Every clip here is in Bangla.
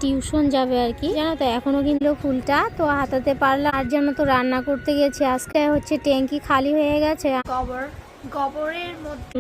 টিউশন যাবে আর কি, জানো তো এখনো কিন্তু ফুলটা তো হাতাতে পারলাম। আর জানো তো রান্না করতে গেছি, আজকে হচ্ছে ট্যাঙ্কি খালি হয়ে গেছে, গোবরের মধ্যে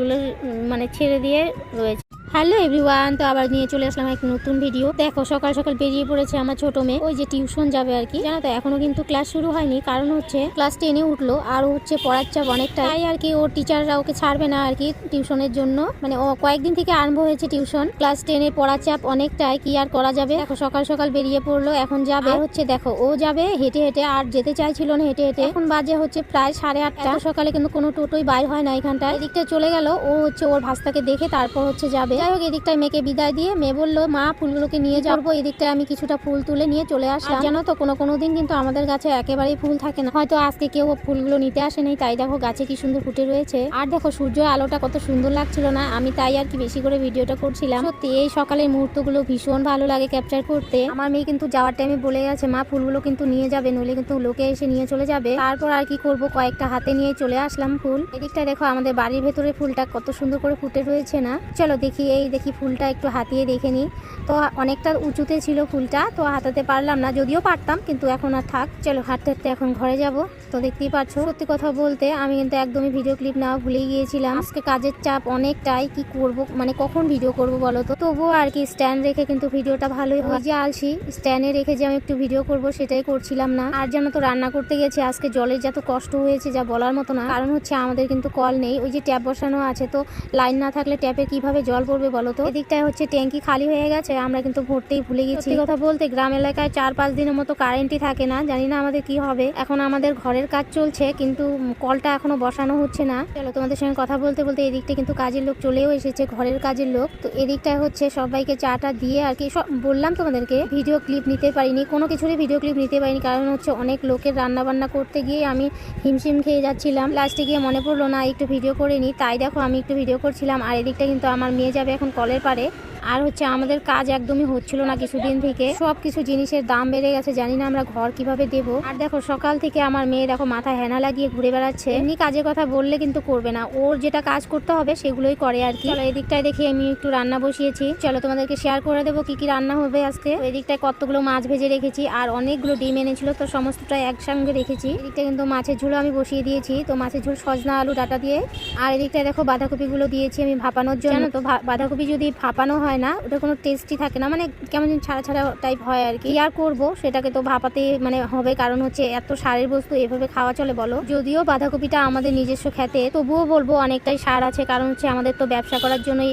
মানে ছেড়ে দিয়ে রয়েছে। হ্যালো এভরিওয়ান, তো আবার নিয়ে চলে আসলাম এক নতুন ভিডিও। দেখো সকাল সকাল বেরিয়ে পড়েছে আমার ছোট মেয়ে, ওই যে টিউশন যাবে আর কি, জানো তো এখনো কিন্তু ক্লাস শুরু হয়নি, কারণ হচ্ছে ক্লাস 10-এ উঠলো আর হচ্ছে পড়ার চাপ অনেকটাই আর কি। ওর টিচাররা ওকে ছাড়বে না আর কি টিউশনের জন্য, মানে ও কয়েকদিন থেকে আরম্ভ হয়েছে টিউশন। ক্লাস 10-এ পড়ার চাপ অনেকটাই, কি আর করা যাবে। দেখো সকাল সকাল বেরিয়ে পড়লো, এখন যাবে হচ্ছে, দেখো ও যাবে হেঁটে হেঁটে, আর যেতে চাইছিল না হেঁটে হেঁটে। এখন বাজে হচ্ছে প্রায় 8:30। সকালে কিন্তু কোনো টোটোই বাইর হয় না এখানটায়। এদিকটা চলে গেল, ও হচ্ছে ওর ভাস্তাকে দেখে তারপর হচ্ছে যাবে। যাই হোক এদিকটায় মেয়েকে বিদায় দিয়ে মেয়ে বললো মা ফুলগুলোকে নিয়ে যাবো। এদিকটায় আমি কিছুটা ফুল তুলে নিয়ে চলে আসলাম। জানো তো কোনো দিন কিন্তু আমাদের গাছে একেবারেই ফুল থাকে না, হয়তো আজকে কেউ ফুলগুলো নিতে আসেনি, তাই দেখো গাছে কি সুন্দর ফুটে রয়েছে। আর দেখো সূর্যের আলোটা কত সুন্দর লাগছিল না, আমি তাই আর কি বেশি করে ভিডিওটা করছিলাম। সত্যি এই সকালের মুহূর্তগুলো ভীষণ ভালো লাগে ক্যাপচার করতে। আমার মেয়ে কিন্তু যাওয়ার টাইমে বলে গেছে মা ফুলগুলো কিন্তু নিয়ে যাবে, নইলে কিন্তু লোকে এসে নিয়ে চলে যাবে। তারপর আর কি করব, কয়েকটা হাতে নিয়ে চলে আসলাম ফুল। এদিকটা দেখো আমাদের বাড়ির ভেতরে ফুলটা কত সুন্দর করে ফুটে রয়েছে না। চলো দেখি, এই দেখি ফুলটা একটু হাতিয়ে দেখে নি। তো অনেকটা উঁচুতে ছিল ফুলটা, তো হাতাতে পারলাম না, যদিও পারতাম কিন্তু এখন আর থাক। চলো হাঁটতে হাঁটতে এখন ঘরে যাব। তো দেখতেই পাচ্ছ, সত্যি কথা বলতে আমি কিন্তু একদমই ভিডিও ক্লিপ নেওয়া ভুলেই গিয়েছিলাম। আজকে কাজের চাপ অনেকটাই, কি করব মানে কখন ভিডিও করব বলো তো। তবুও আর কি স্ট্যান্ড রেখে কিন্তু ভিডিওটা ভালোই হয়। যে আলসি স্ট্যান্ডে রেখে যে আমি একটু ভিডিও করব সেটাই করছিলাম না। আর জানো তো রান্না করতে গেছি, আজকে জলের যত কষ্ট হয়েছে যা বলার মতো না। কারণ হচ্ছে আমাদের কিন্তু কল নেই, ওই যে ট্যাপ বসানো আছে, তো লাইন না থাকলে ট্যাপে কিভাবে জল পড়বে বলো তো। এদিকটায় হচ্ছে ট্যাঙ্কি খালি হয়ে গেছে, আমরা কিন্তু ভরতেই ভুলে গেছি। কথা বলতে গ্রাম এলাকায় 4-5 দিনের মতো কারেন্টই থাকে না, জানি না আমাদের কি হবে। এখন আমাদের ঘরের কাজ চলছে কিন্তু কলটা এখনো বসানো হচ্ছে না। চলো তোমাদের সঙ্গে কথা বলতে বলতে এদিকটা কিন্তু কাজের লোক চলেও এসেছে, ঘরের কাজের লোক। তো এদিকটায় হচ্ছে সবাইকে চাটা দিয়ে আর কি, সব বললাম তোমাদেরকে ভিডিও ক্লিপ নিতে পারিনি, কোনো কিছুরই ভিডিও ক্লিপ নিতে পারিনি, কারণ হচ্ছে অনেক লোকের রান্না বান্না করতে গিয়ে আমি হিমশিম খেয়ে যাচ্ছিলাম। লাস্টে গিয়ে মনে পড়লো না একটু ভিডিও করে নি, তাই দেখো আমি একটু ভিডিও করছিলাম। আর এদিকটা কিন্তু আমার মেয়ে যাবে এখন কলের পারে। আর হচ্ছে আমাদের কাজ একদমই হচ্ছিল না কিছুদিন থেকে, সবকিছু জিনিসের দাম বেড়ে গেছে, জানি না আমরা ঘর কিভাবে দেবো। আর দেখো সকাল থেকে আমার মেয়ে দেখো মাথায় হেনা লাগিয়ে ঘুরে বেড়াচ্ছে, এমনি কাজের কথা বললে কিন্তু করবে না, ওর যেটা কাজ করতে হবে সেগুলোই করে আর কি। চলো এদিকটায় দেখি আমি একটু রান্না বসিয়েছি, চলো তোমাদেরকে শেয়ার করে দেবো কি কি রান্না হবে আজকে। এদিকটায় কতগুলো মাছ ভেজে রেখেছি, আর অনেকগুলো ডিম এনেছিল, তো সমস্তটাই একসঙ্গে রেখেছি। এদিকটা কিন্তু মাছের ঝোলও আমি বসিয়ে দিয়েছি, তো মাছের ঝোল সজনা আলু ডাটা দিয়ে। আর এদিকটায় দেখো বাঁধাকপি গুলো দিয়েছি আমি ভাপানোর জন্য। তো বাঁধাকপি যদি ভাপানো হয় না ওটা কোনো টেস্টই থাকে না, মানে কেমন ছাড়া ছাড়া টাইপ হয় আর কি। আর করবো সেটাকে তো ভাপাতে মানে হবে, কারণ হচ্ছে এত সারের বস্তু এভাবে খাওয়া চলে বলো। যদিও বাঁধাকপিটা আমাদের নিজস্ব খেতে, তবুও বলবো অনেকটাই সার আছে, কারণ হচ্ছে আমাদের তো ব্যবসা করার জন্যই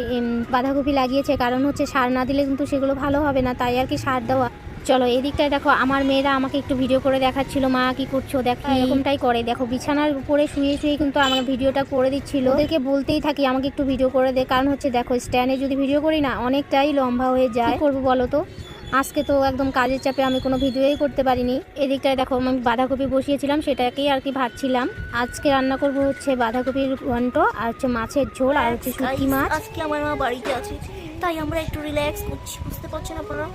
বাঁধাকপি লাগিয়েছে, কারণ হচ্ছে সার না দিলে কিন্তু সেগুলো ভালো হবে না, তাই আর কি সার দেওয়া। চলো এদিকটায় দেখো আমার মেয়েরা আমাকে একটু ভিডিও করে দেখাচ্ছিল, মা কি করছো দেখো, এরকমটাই করে। দেখো বিছানার উপরে শুয়ে শুয়ে কিন্তু আমাকে ভিডিওটা করে দিচ্ছিল। ওদেরকে বলতেই থাকি আমাকে একটু ভিডিও করে দে, কারণ হচ্ছে দেখো স্ট্যান্ডে যদি ভিডিও করি না অনেকটাই লম্বা হয়ে যায়, করবো বলো তো। আজকে তো একদম কাজের চাপে আমি কোনো ভিডিওই করতে পারিনি। এদিকটায় দেখো আমি বাঁধাকপি বসিয়েছিলাম, সেটাকেই আর কি ভাজছিলাম। আজকে রান্না করব হচ্ছে বাঁধাকপির ঘন্ট, আর হচ্ছে মাছের ঝোল, আর হচ্ছে শুটকি মাছ। আজকে আমার মা বাড়িতে আছে, তাই আমরা একটু রিল্যাক্স করছি, বুঝতে পারছেন আপনারা।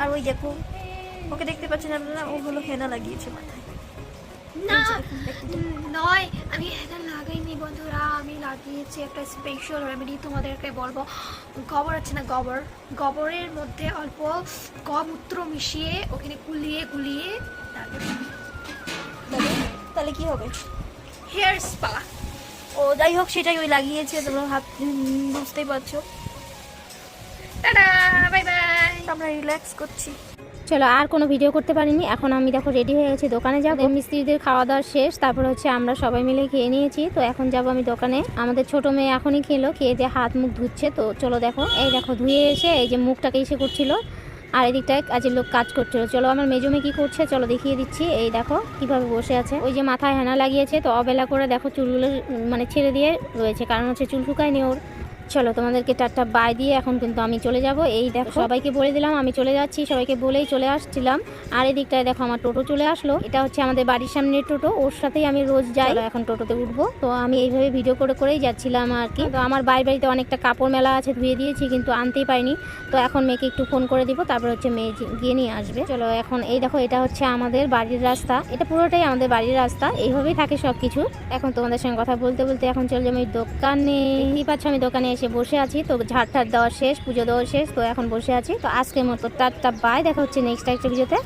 আর ওই দেখো ওকে দেখতে পাচ্ছেন আপনারা, ওগুলো হেনা লাগিয়েছে মাথায়। না নয়, আমি হেনা লাগাইনি বন্ধুরা, আমি লাগিয়েছি একটা স্পেশাল রেমেডি, তোমাদেরকে বলবো। গোবর আছে না, গোবরের মধ্যে অল্প গমূত্র মিশিয়ে ওখানে গুলিয়ে তাহলে কি হবে, হেয়ার স্পা। ও যাই হোক সেটাই ওই লাগিয়েছে, তোমরা বুঝতেই পারছো। Tata, bye bye. আমরা রিল্যাক্স করছি। চলো আর কোনো ভিডিও করতে পারিনি, এখন আমি দেখো রেডি হয়ে গেছি, দোকানে যাবো। মিস্ত্রিদের খাওয়া দাওয়া শেষ, তারপর হচ্ছে আমরা সবাই মিলে খেয়ে নিয়েছি, তো এখন যাব আমি দোকানে। আমাদের ছোট মেয়ে এখনই খেলো, খেয়ে দিয়ে হাত মুখ ধুচ্ছে। তো চলো দেখো, এই দেখো ধুয়ে এসে এই যে মুখটাকে এসে করছিল, আর এদিকটায় কাজের লোক কাজ করছিল। চলো আমার মেজো মেয়ে কি করছে চলো দেখিয়ে দিচ্ছি। এই দেখো কিভাবে বসে আছে, ওই যে মাথায় হেনা লাগিয়েছে, তো অবেলা করে দেখো চুলগুলো মানে ছেড়ে দিয়ে রয়েছে, কারণ হচ্ছে চুল শুকায়নি ওর। চলো তোমাদেরকে টাটা বাই দিয়ে এখন কিন্তু আমি চলে যাব। এই দেখো সবাইকে বলে দিলাম আমি চলে যাচ্ছি, সবাইকে বলেই চলে আসছিলাম। আর এদিকটায় দেখো আমার টোটো চলে আসলো, এটা হচ্ছে আমাদের বাড়ির সামনের টোটো, ওর সাথেই আমি রোজ যাই। এখন টোটোতে উঠবো, তো আমি এইভাবে ভিডিও করেই যাচ্ছিলাম আর কি। তো আমার বাড়িতে অনেকটা কাপড় মেলা আছে, ধুয়ে দিয়েছি কিন্তু আনতেই পারিনি, তো এখন মেয়েকে একটু ফোন করে দিব, তারপর হচ্ছে মেয়ে গিয়ে নিয়ে আসবে। চলো এখন এই দেখো এটা হচ্ছে আমাদের বাড়ির রাস্তা, এটা পুরোটাই আমাদের বাড়ির রাস্তা, এইভাবেই থাকে সবকিছু। এখন তোমাদের সঙ্গে কথা বলতে বলতে এখন চলে যাবো দোকানে, দেখতেই পাচ্ছ আমি দোকানে এসে বসে আছি। তো ঝাড় ঠাড় দেওয়া শেষ, পুজো দেওয়া শেষ, তো এখন বসে আছি। তো আজকের মতো টাটা বাই, দেখা হচ্ছে নেক্সট একটা ভিডিওতে।